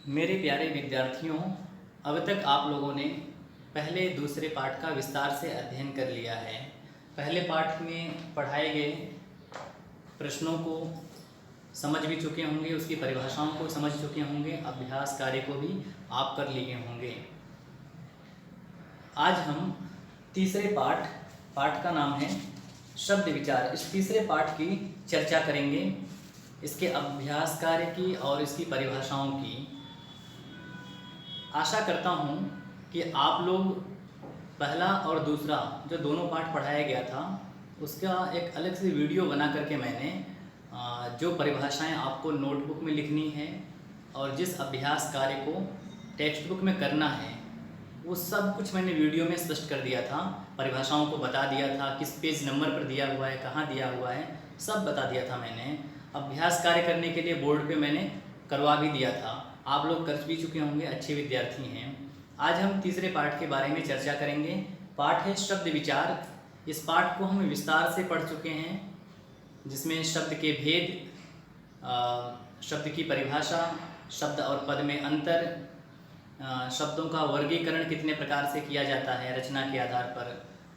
मेरे प्यारे विद्यार्थियों, अब तक आप लोगों ने पहले दूसरे पाठ का विस्तार से अध्ययन कर लिया है। पहले पाठ में पढ़ाए गए प्रश्नों को समझ भी चुके होंगे, उसकी परिभाषाओं को समझ चुके होंगे, अभ्यास कार्य को भी आप कर लिए होंगे। आज हम तीसरे पाठ का नाम है शब्द विचार। इस तीसरे पाठ की चर्चा करेंगे, इसके अभ्यास कार्य की और इसकी परिभाषाओं की। आशा करता हूँ कि आप लोग पहला और दूसरा जो दोनों पाठ पढ़ाया गया था उसका एक अलग से वीडियो बना करके मैंने जो परिभाषाएं आपको नोटबुक में लिखनी है और जिस अभ्यास कार्य को टेक्स्ट बुक में करना है वो सब कुछ मैंने वीडियो में स्पष्ट कर दिया था। परिभाषाओं को बता दिया था, किस पेज नंबर पर दिया हुआ है, कहाँ दिया हुआ है, सब बता दिया था मैंने। अभ्यास कार्य करने के लिए बोर्ड पे मैंने करवा भी दिया था। आप लोग कर भी चुके होंगे, अच्छे विद्यार्थी हैं। आज हम तीसरे पाठ के बारे में चर्चा करेंगे। पाठ है शब्द विचार। इस पाठ को हम विस्तार से पढ़ चुके हैं, जिसमें शब्द के भेद, शब्द की परिभाषा, शब्द और पद में अंतर, शब्दों का वर्गीकरण कितने प्रकार से किया जाता है, रचना के आधार पर,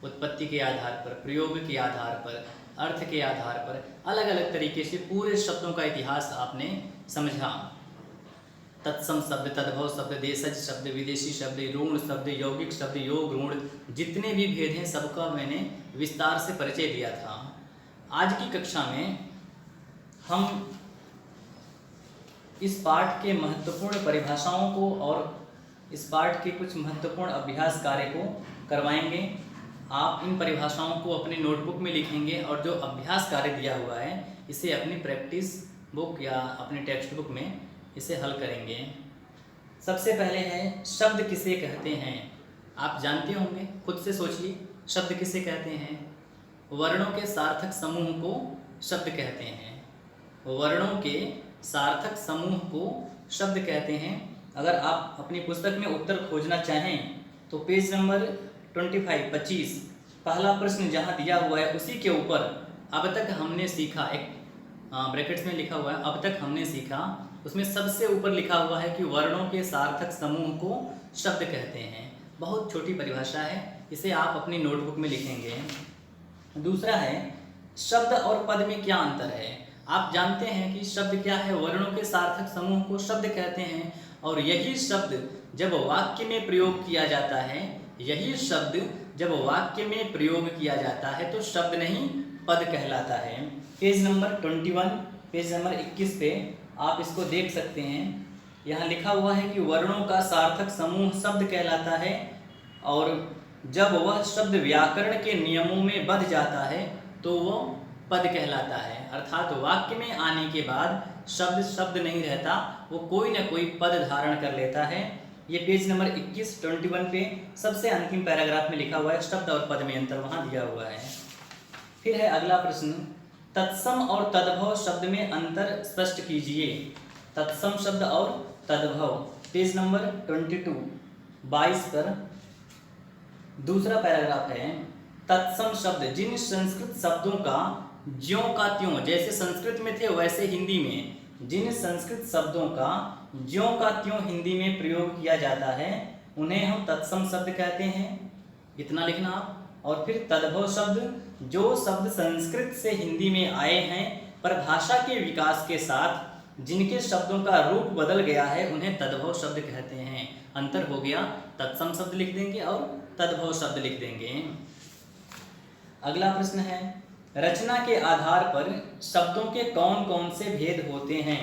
उत्पत्ति के आधार पर, प्रयोग के आधार पर, अर्थ के आधार पर, अलग अलग तरीके से पूरे शब्दों का इतिहास आपने समझा। तत्सम शब्द, तद्भव शब्द, देशज शब्द, विदेशी शब्द, ऋण शब्द, यौगिक शब्द, योग ऋण, जितने भी भेद हैं सबका मैंने विस्तार से परिचय दिया था। आज की कक्षा में हम इस पाठ के महत्वपूर्ण परिभाषाओं को और इस पाठ के कुछ महत्वपूर्ण अभ्यास कार्य को करवाएंगे। आप इन परिभाषाओं को अपने नोटबुक में लिखेंगे और जो अभ्यास कार्य दिया हुआ है इसे अपनी प्रैक्टिस बुक या अपने टेक्स्ट बुक में इसे हल करेंगे। सबसे पहले है शब्द किसे कहते हैं। आप जानते होंगे, खुद से सोचिए, शब्द किसे कहते हैं। वर्णों के सार्थक समूह को शब्द कहते हैं। वर्णों के सार्थक समूह को शब्द कहते हैं। अगर आप अपनी पुस्तक में उत्तर खोजना चाहें तो पेज नंबर 25 पहला प्रश्न जहां दिया हुआ है उसी के ऊपर अब तक हमने सीखा, एक ब्रैकेट्स में लिखा हुआ है, अब तक हमने सीखा, उसमें सबसे ऊपर लिखा हुआ है कि वर्णों के सार्थक समूह को शब्द कहते हैं। बहुत छोटी परिभाषा है, इसे आप अपनी नोटबुक में लिखेंगे। दूसरा है शब्द और पद में क्या अंतर है। आप जानते हैं कि शब्द क्या है, वर्णों के सार्थक समूह को शब्द कहते हैं और यही शब्द जब वाक्य में प्रयोग किया जाता है, यही शब्द जब वाक्य में प्रयोग किया जाता है तो शब्द नहीं पद कहलाता है। पेज नंबर 21, पेज नंबर 21 पे आप इसको देख सकते हैं। यहाँ लिखा हुआ है कि वर्णों का सार्थक समूह शब्द कहलाता है और जब वह शब्द व्याकरण के नियमों में बंध जाता है तो वह पद कहलाता है। अर्थात वाक्य में आने के बाद शब्द शब्द नहीं रहता, वो कोई ना कोई पद धारण कर लेता है। ये पेज नंबर 21 पे सबसे अंतिम पैराग्राफ में लिखा हुआ है, शब्द और पद में अंतर वहाँ दिया हुआ है। फिर है अगला प्रश्न, तत्सम और तद्भव शब्द में अंतर स्पष्ट कीजिए। तत्सम शब्द और तद्भव, पेज नंबर 22 पर दूसरा पैराग्राफ है। तत्सम शब्द जिन संस्कृत शब्दों का ज्यों का त्यों, जैसे संस्कृत में थे वैसे हिंदी में, जिन संस्कृत शब्दों का ज्यों का त्यों हिंदी में प्रयोग किया जाता है उन्हें हम तत्सम शब्द कहते हैं। इतना लिखना आप। और फिर तद्भव शब्द, जो शब्द संस्कृत से हिंदी में आए हैं पर भाषा के विकास के साथ जिनके शब्दों का रूप बदल गया है उन्हें तद्भव शब्द कहते हैं। अंतर हो गया, तत्सम शब्द लिख देंगे और तद्भव शब्द लिख देंगे। अगला प्रश्न है, रचना के आधार पर शब्दों के कौन कौन से भेद होते हैं।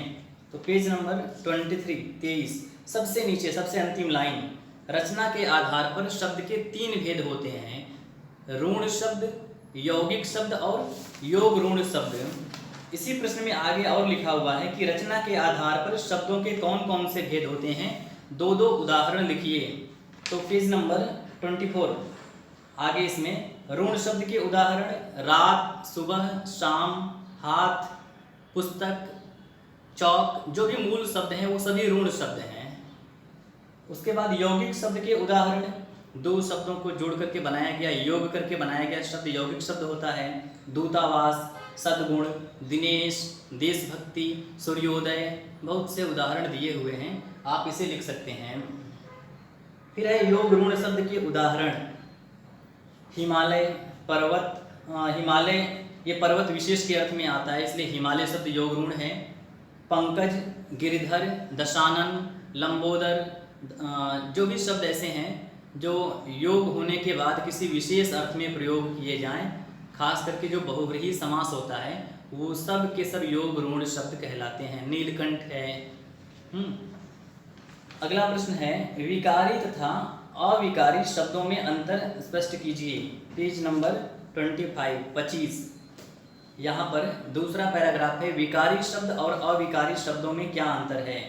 तो पेज नंबर 23 सबसे नीचे सबसे अंतिम लाइन, रचना के आधार पर शब्द के 3 भेद होते हैं, ऋण शब्द, यौगिक शब्द और योग ऋण शब्द। इसी प्रश्न में आगे और लिखा हुआ है कि रचना के आधार पर शब्दों के कौन कौन से भेद होते हैं, 2 उदाहरण लिखिए। तो पेज नंबर 24 आगे इसमें ऋण शब्द के उदाहरण, रात, सुबह, शाम, हाथ, पुस्तक, चौक, जो भी मूल शब्द हैं वो सभी ऋण शब्द हैं। उसके बाद यौगिक शब्द के उदाहरण, 2 शब्दों को जोड़ करके बनाया गया, योग करके बनाया गया शब्द यौगिक शब्द होता है। दूतावास, सद्गुण, दिनेश, देशभक्ति, सूर्योदय, बहुत से उदाहरण दिए हुए हैं, आप इसे लिख सकते हैं। फिर है योग ऋण शब्द के उदाहरण। हिमालय, पर्वत, हिमालय ये पर्वत विशेष के अर्थ में आता है, इसलिए हिमालय शब्द योग ऋण है। पंकज, गिरिधर, दशानन, लंबोदर, जो भी शब्द ऐसे हैं जो योग होने के बाद किसी विशेष अर्थ में प्रयोग किए जाएं, खास करके जो बहुव्रीहि समास होता है वो सब के सब योग ऋण शब्द कहलाते हैं। नीलकंठ है। अगला प्रश्न है विकारी तथा अविकारी शब्दों में अंतर स्पष्ट कीजिए। Page number 25। यहाँ पर दूसरा पैराग्राफ है, विकारी शब्द और अविकारी शब्दों में क्या अंतर है।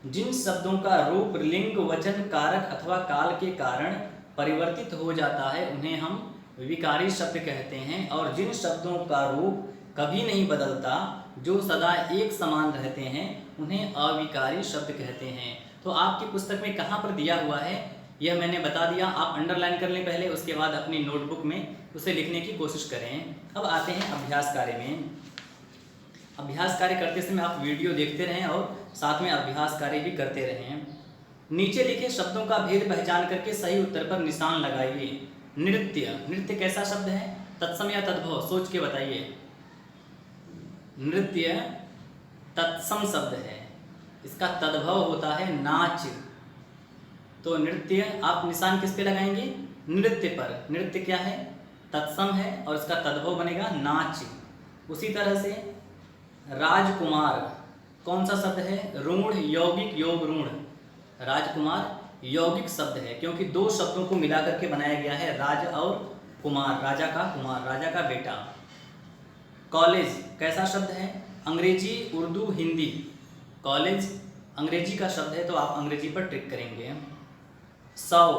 जिन शब्दों का रूप लिंग, वचन, कारक अथवा काल के कारण परिवर्तित हो जाता है उन्हें हम विकारी शब्द कहते हैं, और जिन शब्दों का रूप कभी नहीं बदलता, जो सदा एक समान रहते हैं, उन्हें अविकारी शब्द कहते हैं। तो आपकी पुस्तक में कहाँ पर दिया हुआ है यह मैंने बता दिया, आप अंडरलाइन कर लें पहले, उसके बाद अपनी नोटबुक में उसे लिखने की कोशिश करें। अब आते हैं अभ्यास कार्य में। अभ्यास कार्य करते समय आप वीडियो देखते रहें और साथ में अभ्यास कार्य भी करते रहें। नीचे लिखे शब्दों का भेद पहचान करके सही उत्तर पर निशान लगाइए। नृत्य, नृत्य कैसा शब्द है, तत्सम या तद्भव, सोच के बताइए। नृत्य तत्सम शब्द है, इसका तद्भव होता है नाच। तो नृत्य आप निशान किस पे लगाएंगे, नृत्य पर। नृत्य क्या है, तत्सम है और इसका तद्भव बनेगा नाच। उसी तरह से राजकुमार कौन सा शब्द है, रूढ़, यौगिक, योग रूढ़। राजकुमार यौगिक शब्द है क्योंकि दो शब्दों को मिला करके बनाया गया है, राज और कुमार, राजा का कुमार, राजा का बेटा। कॉलेज कैसा शब्द है, अंग्रेजी, उर्दू, हिंदी। कॉलेज अंग्रेजी का शब्द है तो आप अंग्रेजी पर टिक करेंगे। सौ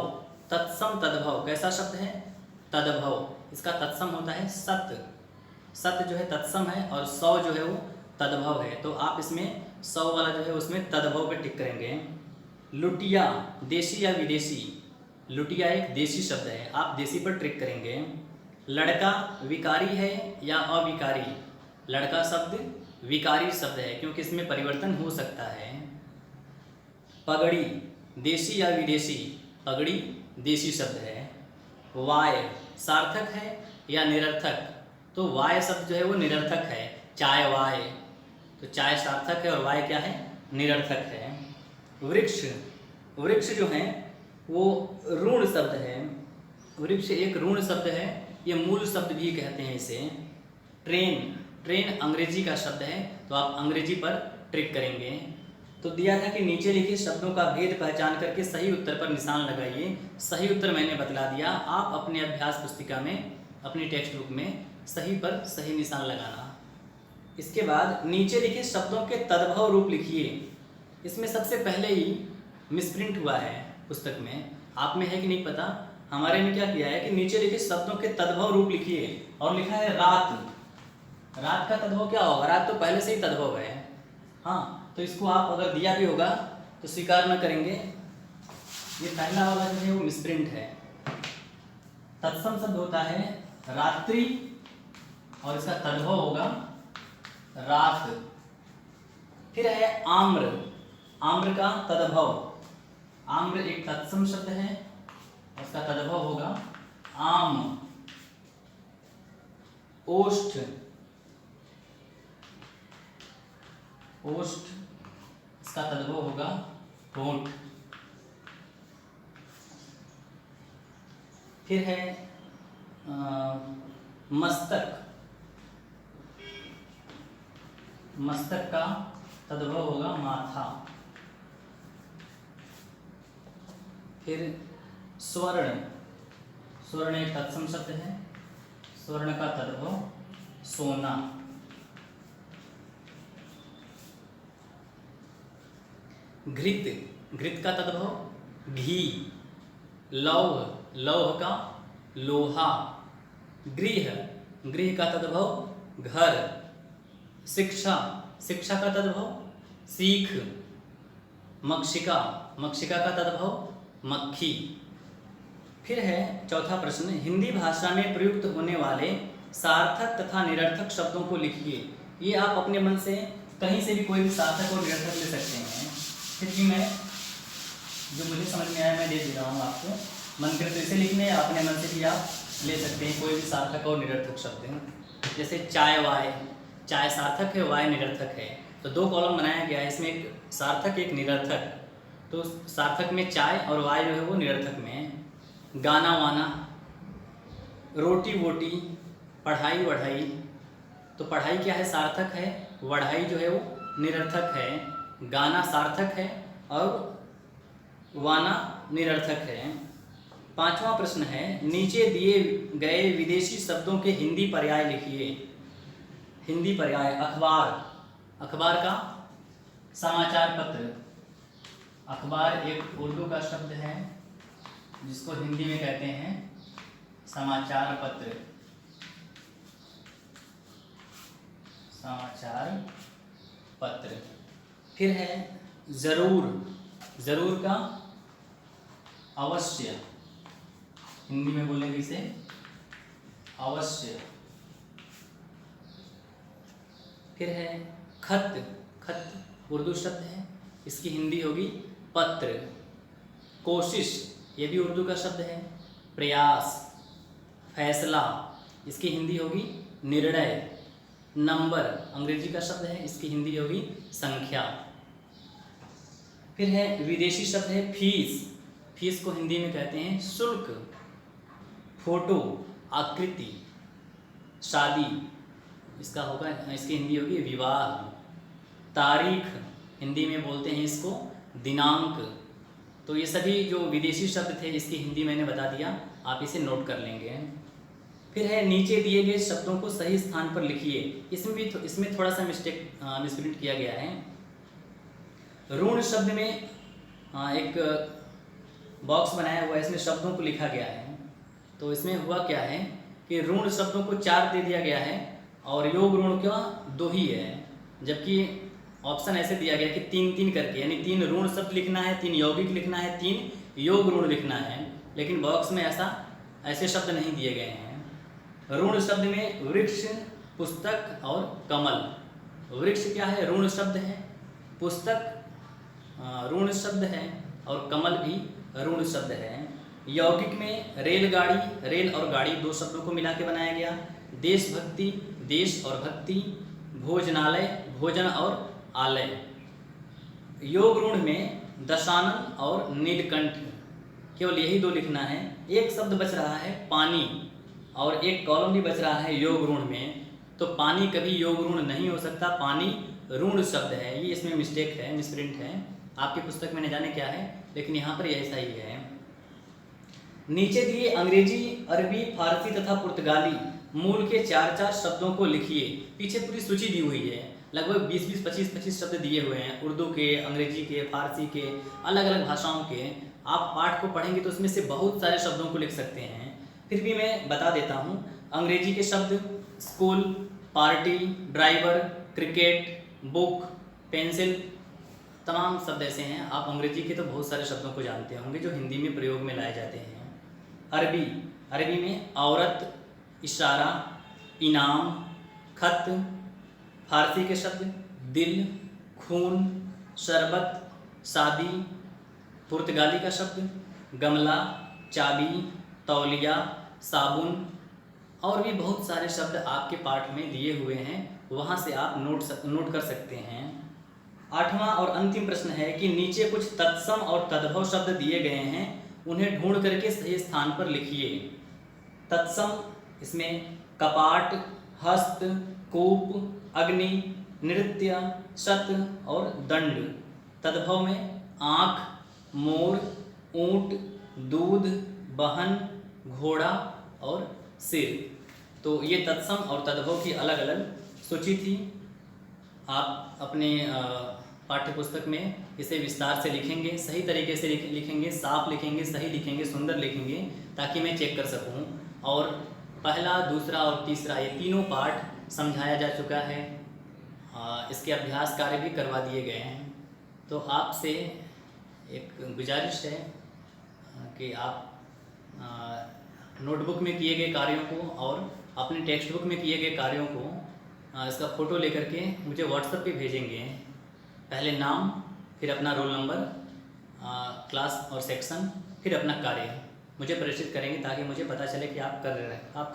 तत्सम तद्भव कैसा शब्द है, तद्भव, इसका तत्सम होता है सत। सत जो है तत्सम है और सौ जो है वो तद्भव है, तो आप इसमें सौ वाला जो है उसमें तद्भव पे टिक करेंगे। लुटिया देशी या विदेशी, लुटिया एक देशी शब्द है, आप देशी पर टिक करेंगे। लड़का विकारी है या अविकारी, लड़का शब्द विकारी शब्द है क्योंकि इसमें परिवर्तन हो सकता है। पगड़ी देशी या विदेशी, पगड़ी देशी शब्द है। वाय सार्थक है या निरर्थक, तो वाय शब्द जो है वो निरर्थक है। चाय वाय, तो चाय सार्थक है और वाय क्या है, निरर्थक है। वृक्ष, वृक्ष जो है वो ऋण शब्द है, वृक्ष एक ऋण शब्द है, ये मूल शब्द भी कहते हैं इसे। ट्रेन, ट्रेन अंग्रेजी का शब्द है तो आप अंग्रेजी पर ट्रिक करेंगे। तो दिया था कि नीचे लिखे शब्दों का भेद पहचान करके सही उत्तर पर निशान लगाइए। सही उत्तर मैंने बतला दिया, आप अपने अभ्यास पुस्तिका में, अपनी टेक्स्ट बुक में सही पर सही निशान लगाना। इसके बाद नीचे लिखे शब्दों के तद्भव रूप लिखिए। इसमें सबसे पहले ही मिसप्रिंट हुआ है पुस्तक में, आप में है कि नहीं पता, हमारे में क्या किया है कि नीचे लिखे शब्दों के तद्भव रूप लिखिए और लिखा है रात। रात का तद्भव क्या होगा, रात तो पहले से ही तद्भव है। हाँ, तो इसको आप अगर दिया भी होगा तो स्वीकार न करेंगे। ये पहला वाला जो है वो मिसप्रिंट है। तत्सम शब्द होता है रात्रि और इसका तद्भव होगा रात। फिर है आम्र, आम्र का तद्भव, आम्र एक तत्सम शब्द है, उसका तद्भव होगा आम। ओष्ठ, ओष्ठ इसका तद्भव होगा होंठ। फिर है मस्तक, मस्तक का तद्भव होगा माथा। फिर स्वर्ण, स्वर्ण एक तत्सम शब्द है, स्वर्ण का तद्भव सोना। घृत, घृत का तद्भव घी। लौह, लौह का लोहा। गृह, गृह का तद्भव घर। शिक्षा, शिक्षा का तद्भव सीख। मक्षिका, मक्षिका का तद्भव मक्खी। फिर है चौथा प्रश्न, हिंदी भाषा में प्रयुक्त होने वाले सार्थक तथा निरर्थक शब्दों को लिखिए। ये आप अपने मन से कहीं से भी कोई भी सार्थक और निरर्थक ले सकते हैं। फिर भी मैं जो मुझे समझ में आया मैं दे रहा हूँ आपको। मन करे तो इसे लिखने या अपने मन से भी आप ले सकते हैं कोई भी सार्थक और निरर्थक शब्द। जैसे चाय वाय, चाय सार्थक है, वाय निरर्थक है। तो दो कॉलम बनाया गया है, इसमें एक सार्थक एक निरर्थक। तो सार्थक में चाय और वाय जो है वो निरर्थक में है। गाना वाना, रोटी वोटी, पढ़ाई वढ़ाई। तो पढ़ाई क्या है, सार्थक है, वढ़ाई जो है वो निरर्थक है। गाना सार्थक है और वाना निरर्थक है। पांचवा प्रश्न है, नीचे दिए गए विदेशी शब्दों के हिंदी पर्याय लिखिए। हिंदी पर्याय अखबार, अखबार का समाचार पत्र। अखबार एक उर्दू का शब्द है जिसको हिंदी में कहते हैं समाचार पत्र। समाचार पत्र। फिर है जरूर, जरूर का अवश्य, हिंदी में बोलेंगे इसे अवश्य। फिर है खत, खत उर्दू शब्द है, इसकी हिंदी होगी पत्र। कोशिश, ये भी उर्दू का शब्द है, प्रयास। फैसला, इसकी हिंदी होगी निर्णय। नंबर अंग्रेजी का शब्द है, इसकी हिंदी होगी संख्या। फिर है विदेशी शब्द है फीस, फीस को हिंदी में कहते हैं शुल्क। फोटो आकृति। शादी, इसका होगा, इसकी हिंदी होगी विवाह। तारीख, हिंदी में बोलते हैं इसको दिनांक। तो ये सभी जो विदेशी शब्द थे इसकी हिंदी मैंने बता दिया, आप इसे नोट कर लेंगे। फिर है नीचे दिए गए शब्दों को सही स्थान पर लिखिए। इसमें थोड़ा सा मिसप्रिंट किया गया है। ऋण शब्द में एक बॉक्स बनाया हुआ है, इसमें शब्दों को लिखा गया है। तो इसमें हुआ क्या है कि ऋण शब्दों को 4 दे दिया गया है और योग ऋण का 2 ही है, जबकि ऑप्शन ऐसे दिया गया कि 3-3 करके, यानी 3 ऋण शब्द लिखना है, 3 यौगिक लिखना है, 3 योग ऋण लिखना है। लेकिन बॉक्स में ऐसे शब्द नहीं दिए गए हैं। ऋण शब्द में वृक्ष, पुस्तक और कमल। वृक्ष क्या है, ऋण शब्द है। पुस्तक ऋण शब्द है और कमल भी ऋण शब्द है। यौगिक में रेलगाड़ी, रेल और गाड़ी 2 शब्दों को मिला के बनाया गया। देशभक्ति, देश और भक्ति। भोजनालय, भोजन और आलय। योग ऋण में दशानन और नीलकंठ, केवल यही 2 लिखना है। एक शब्द बच रहा है पानी और एक कॉलम भी बच रहा है योग ऋण में। तो पानी कभी योग ऋण नहीं हो सकता, पानी ऋण शब्द है। ये इसमें मिस्टेक है, मिसप्रिंट है। आपकी पुस्तक में न जाने क्या है, लेकिन यहाँ पर ऐसा ही है। नीचे दिए अंग्रेजी, अरबी, फारसी तथा पुर्तगाली मूल के 4-4 शब्दों को लिखिए। पीछे पूरी सूची दी हुई है, लगभग 20-20, 25-25 शब्द दिए हुए हैं, उर्दू के, अंग्रेजी के, फारसी के, अलग अलग भाषाओं के। आप पाठ को पढ़ेंगे तो उसमें से बहुत सारे शब्दों को लिख सकते हैं। फिर भी मैं बता देता हूँ। अंग्रेजी के शब्द school, party, driver, cricket, book, pencil, तमाम शब्द ऐसे हैं। आप अंग्रेजी के तो बहुत सारे शब्दों को जानते होंगे जो हिंदी में प्रयोग में लाए जाते हैं। अरबी, अरबी में औरत, इशारा, इनाम, खत। फारसी के शब्द दिल, खून, शरबत, शादी। पुर्तगाली का शब्द गमला, चाबी, तौलिया, साबुन। और भी बहुत सारे शब्द आपके पाठ में दिए हुए हैं, वहाँ से आप नोट कर सकते हैं। 8वां और अंतिम प्रश्न है कि नीचे कुछ तत्सम और तद्भव शब्द दिए गए हैं, उन्हें ढूंढ करके सही स्थान पर लिखिए। तत्सम, इसमें कपाट, हस्त, कूप, अग्नि, नृत्य, शत और दंड। तद्भव में आँख, मोर, ऊंट, दूध, बहन, घोड़ा और सिर। तो ये तत्सम और तद्भव की अलग अलग सूची थी। आप अपने पाठ्य पुस्तक में इसे विस्तार से लिखेंगे, सही तरीके से लिखेंगे, साफ लिखेंगे, सही लिखेंगे, सुंदर लिखेंगे, ताकि मैं चेक कर सकूं। और पहला, दूसरा और तीसरा ये तीनों पाठ समझाया जा चुका है। इसके अभ्यास कार्य भी करवा दिए गए हैं। तो आपसे एक गुजारिश है कि आप नोटबुक में किए गए कार्यों को और अपने टेक्स्ट बुक में किए गए कार्यों को इसका फ़ोटो लेकर के मुझे व्हाट्सएप पे भेजेंगे। पहले नाम, फिर अपना रोल नंबर, क्लास और सेक्शन, फिर अपना कार्य मुझे प्रेषित करेंगे ताकि मुझे पता चले कि आप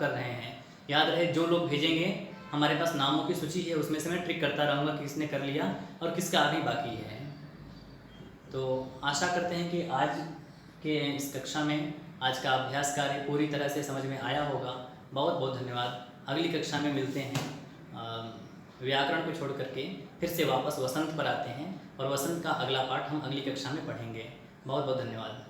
कर रहे हैं। याद रहे, जो लोग भेजेंगे हमारे पास नामों की सूची है, उसमें से मैं ट्रिक करता रहूँगा कि किसने कर लिया और किसका अभी बाकी है। तो आशा करते हैं कि आज के इस कक्षा में आज का अभ्यास कार्य पूरी तरह से समझ में आया होगा। बहुत बहुत धन्यवाद। अगली कक्षा में मिलते हैं। व्याकरण को छोड़ करके फिर से वापस वसंत पर आते हैं और वसंत का अगला पाठ हम अगली कक्षा में पढ़ेंगे। बहुत बहुत धन्यवाद।